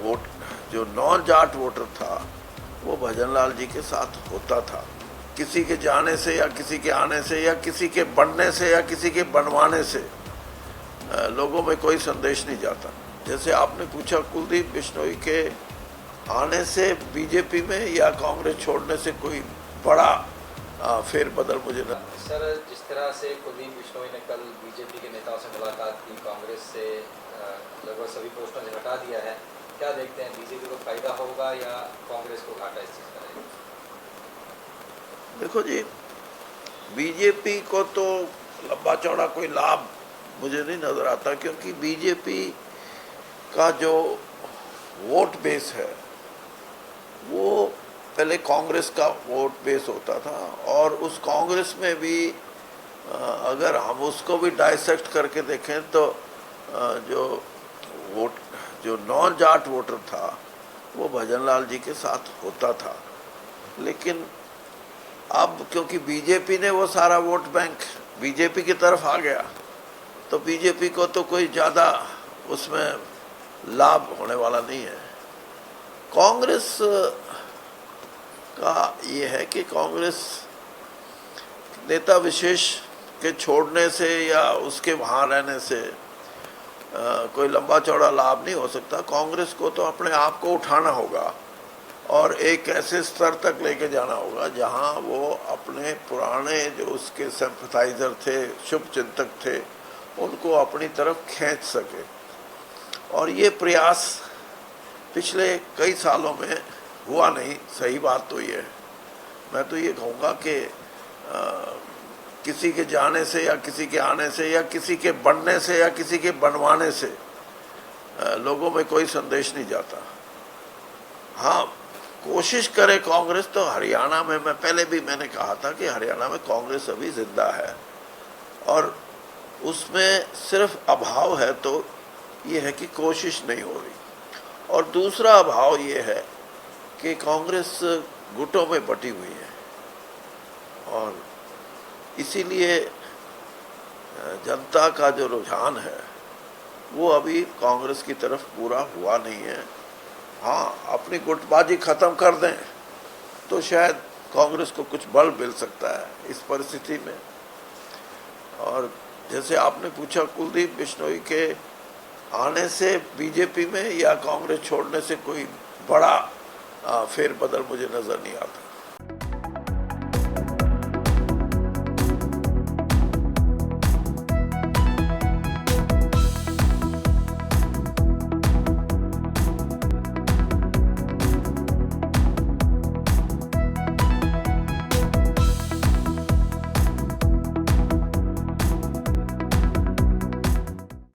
Vote जो non Jat voter था वो भजनलाल जी के साथ होता था। किसी के जाने से या किसी के आने से या किसी के बनने से या किसी के बनवाने से लोगों में कोई संदेश नहीं जाता। जैसे आपने पूछा कुलदीप बिश्नोई के आने से बीजेपी में या कांग्रेस छोड़ने से कोई बड़ा फेरबदल मुझे न। सर, जिस तरह से कुलदीप बिश्नोई ने कल बीजेपी के नेताओं से मुलाकात की, कांग्रेस से लगभग सभी पोस्टों से हटा दिया है, क्या देखते हैं बीजेपी को फायदा होगा या कांग्रेस को घाटा इस चीज का रहेगा? देखो जी, बीजेपी को तो लंबा चौड़ा कोई लाभ मुझे नहीं नजर आता, क्योंकि बीजेपी का जो वोट बेस है वो पहले कांग्रेस का वोट बेस होता था, और उस कांग्रेस में भी अगर हम उसको भी डाइसेक्ट करके देखें तो जो नॉन जाट वोटर था वो भजनलाल जी के साथ होता था। लेकिन अब क्योंकि बीजेपी ने वो सारा वोट बैंक बीजेपी की तरफ आ गया, तो बीजेपी को तो कोई ज़्यादा उसमें लाभ होने वाला नहीं है। कांग्रेस का ये है कि कांग्रेस नेता विशेष के छोड़ने से या उसके वहाँ रहने से कोई लंबा चौड़ा लाभ नहीं हो सकता। कांग्रेस को तो अपने आप को उठाना होगा और एक ऐसे स्तर तक लेके जाना होगा जहाँ वो अपने पुराने जो उसके सिंपैथाइजर थे, शुभ चिंतक थे, उनको अपनी तरफ खींच सके। और ये प्रयास पिछले कई सालों में हुआ नहीं। सही बात तो ये है। मैं तो ये कहूँगा कि किसी के जाने से या किसी के आने से या किसी के बनने से या किसी के बनवाने से लोगों में कोई संदेश नहीं जाता। हाँ, कोशिश करे कांग्रेस तो हरियाणा में, मैं पहले भी मैंने कहा था कि हरियाणा में कांग्रेस अभी जिंदा है और उसमें सिर्फ अभाव है तो ये है कि कोशिश नहीं हो रही, और दूसरा अभाव ये है कि कांग्रेस गुटों में बटी हुई है और इसीलिए जनता का जो रुझान है वो अभी कांग्रेस की तरफ पूरा हुआ नहीं है। हाँ, अपनी गुटबाजी खत्म कर दें तो शायद कांग्रेस को कुछ बल मिल सकता है इस परिस्थिति में। और जैसे आपने पूछा कुलदीप बिश्नोई के आने से बीजेपी में या कांग्रेस छोड़ने से कोई बड़ा फेरबदल मुझे नजर नहीं आता।